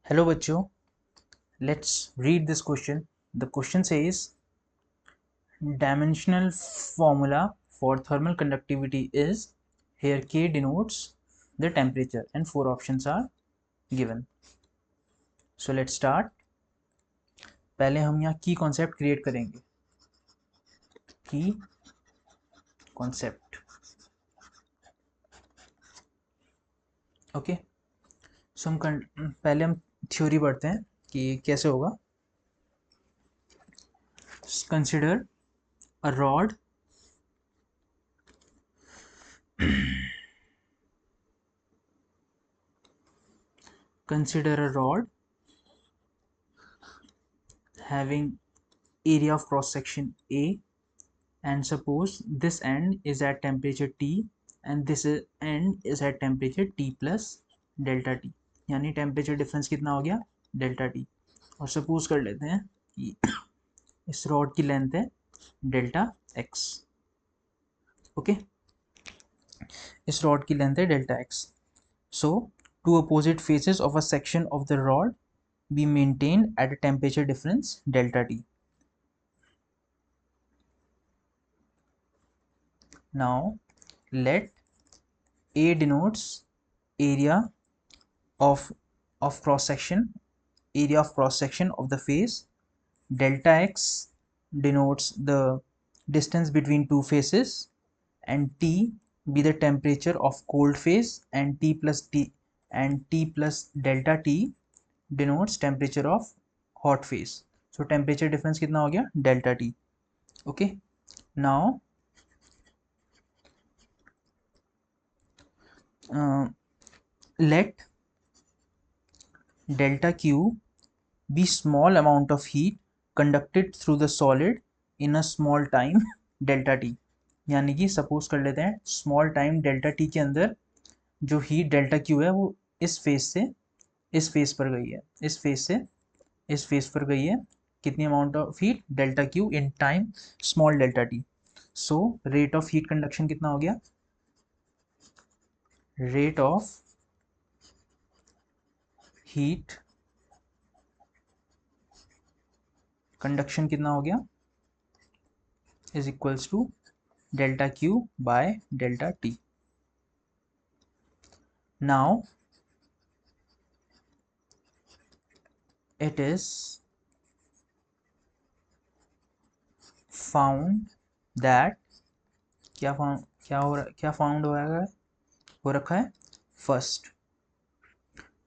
Hello बच्चों, let's read this question. The question says dimensional formula for thermal conductivity is, here K denotes the temperature and four options are given. So let's start. पहले हम यहाँ की concept create करेंगे. की concept. Okay, so हम पहले हम theory पढ़ते हैं कि कैसे होगा. Consider a rod consider a rod having area of cross section A, and suppose this end is at temperature T and this end is at temperature T plus delta T. यानी temperature difference कितना हो गया, delta T. और suppose कर लेते हैं कि इस रॉड की लेंथ है डेल्टा एक्स. ओके, इस रॉड की लेंथ है delta X. So two opposite faces of a section of the rod be maintained at a temperature difference delta T. Now let A denotes area of cross section, area of cross section of the face. Delta x denotes the distance between two faces, and T be the temperature of cold face, and T plus delta T denotes temperature of hot face. So temperature difference कितना हो गया, delta T. Okay, now let delta Q be small amount of heat conducted through the solid in a small time delta t. यानी कि suppose कर लेते हैं small time delta T के अंदर जो हीट डेल्टा क्यू है वो इस फेस से इस फेस पर गई है, इस फेस से इस फेस पर गई है. कितनी amount of heat, delta Q in time small delta T. So rate of heat conduction कितना हो गया, रेट ऑफ हीट कंडक्शन कितना हो गया, is equals to delta Q by delta T. Now it is found that क्या found हो रखा है. फर्स्ट,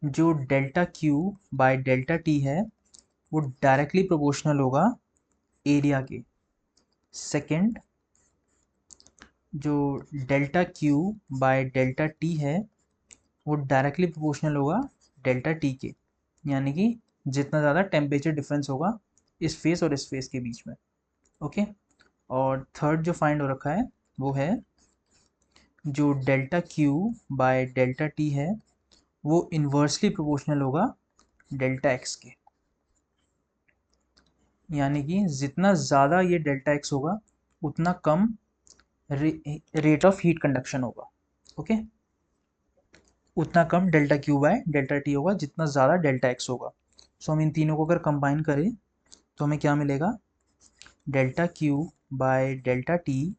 जो delta Q by delta T है वो डायरेक्टली प्रोपोर्शनल होगा एरिया के. सेकंड, जो delta Q by delta T है वो डायरेक्टली प्रोपोर्शनल होगा डेल्टा टी के. यानी कि जितना ज़्यादा टेम्परेचर डिफरेंस होगा इस फेस और इस फेस के बीच में. ओके, और थर्ड जो फाइंड हो रखा है वो है जो delta Q by delta T है वो इन्वर्सली प्रोपोर्शनल होगा डेल्टा एक्स के. यानी कि जितना ज़्यादा ये डेल्टा एक्स होगा उतना कम रेट ऑफ हीट कंडक्शन होगा. ओके, उतना कम delta Q by delta T होगा जितना ज़्यादा डेल्टा एक्स होगा. सो हम इन तीनों को अगर कंबाइन करें तो हमें क्या मिलेगा, delta Q by delta T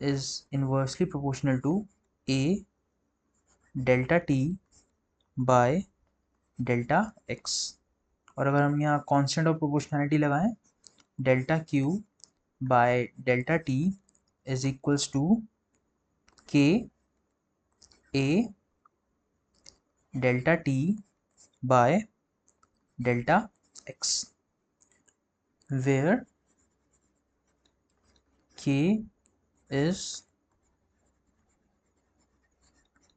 is inversely proportional to A delta T by delta X. और अगर हम यहाँ कांस्टेंट ऑफ प्रोपोर्शनैलिटी लगाएं, delta Q by delta T is equals to K A delta T by delta X, where k is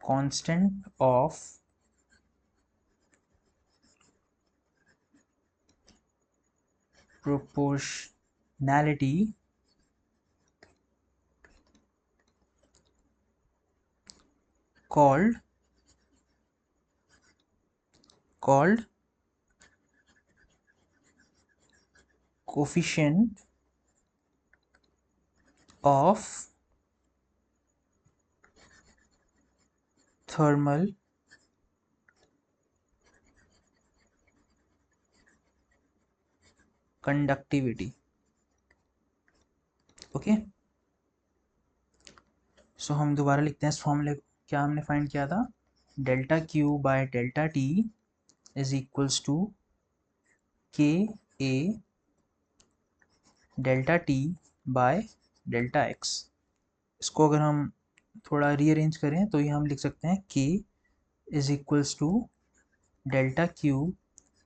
constant of proportionality called coefficient of thermal conductivity. Okay, so हम दोबारा लिखते हैं इस फॉर्मूले को। क्या हमने फाइंड किया था? Delta Q by delta T is equals to K A delta T by delta X. इसको अगर हम थोड़ा रीअरेंज करें तो ये हम लिख सकते हैं K is equals to delta Q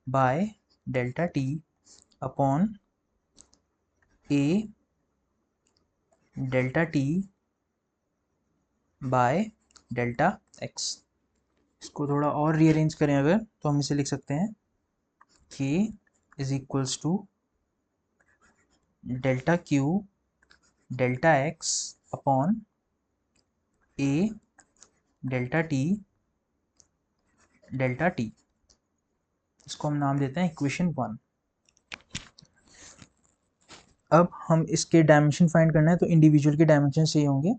by delta T upon A delta T by delta X. इसको थोड़ा और रीअरेंज करें अगर तो हम इसे लिख सकते हैं K is equals to delta Q delta X upon A delta T delta T. इसको हम नाम देते हैं इक्वेशन 1। अब हम इसके डायमेंशन फाइंड करना है तो इंडिविजुअल के डायमेंशन सही होंगे।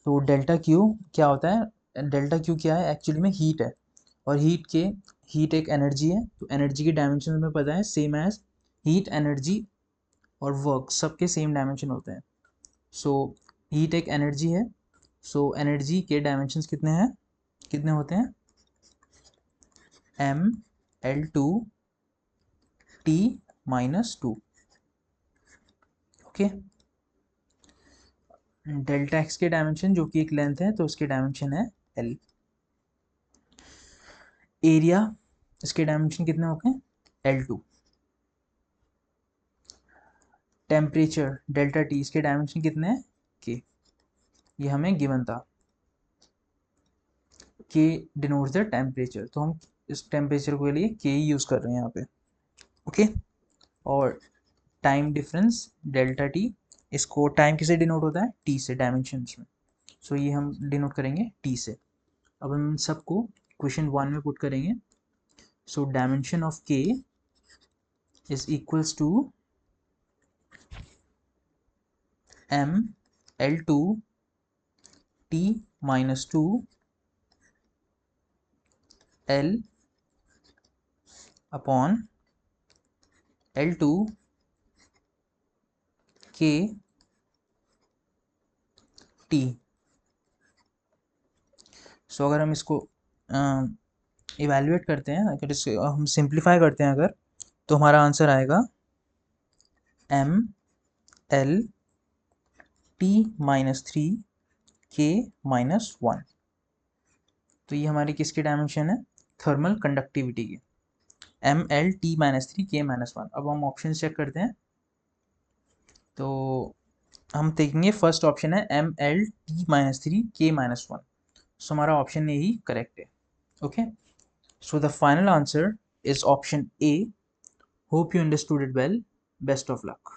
तो डेल्टा क्यू क्या होता है? डेल्टा क्यू क्या है? एक्चुअली में हीट है, और हीट एक एनर्जी है। तो एनर्जी के डायमेंशन हमें पता है सेम एज हीट, एनर्जी और वर्क, सबके सेम डायमेंशन होते हैं। सो हीट एक एनर्जी है, सो एनर्जी के डायमेंशंस कितने होते हैं? mL2 T-2। Okay, delta x के डायमेंशन जो कि एक लेंथ है तो उसके डायमेंशन है L। एरिया, इसके डायमेंशन कितने होते हैं? L2। टेम्परेचर डेल्टा टी, इसके डायमेंशन कितने हैं? K। ये हमें गिवन था, K डिनोट्स द टेम्परेचर, तो हम इस टेम्परेचर के लिए K यूज कर रहे हैं यहाँ पे। ओके, और टाइम डिफरेंस डेल्टा टी, इसको टाइम किसे डिनोट होता है? T से, डायमेंशंस में। सो ये हम डिनोट करेंगे T से। अब हम सबको क्वेश्चन 1 में पुट करेंगे। So dimension of K is equals to mL2 T-2 L upon L2 K T। So अगर हम इसको इवेल्युएट करते हैं, अगर इसे हम सिंप्लीफाई करते हैं अगर, तो हमारा आंसर आएगा mL T-3 K-1। तो ये हमारी किसकी डायमेंशन है? थर्मल कंडक्टिविटी की। mL T-3 K-1। अब हम ऑप्शन चेक करते हैं, तो हम देखेंगे फर्स्ट ऑप्शन है mL T-3 K-1। सो हमारा ऑप्शन ए ही करेक्ट है। Okay, so the final answer is option A. Hope you understood it well. Best of luck.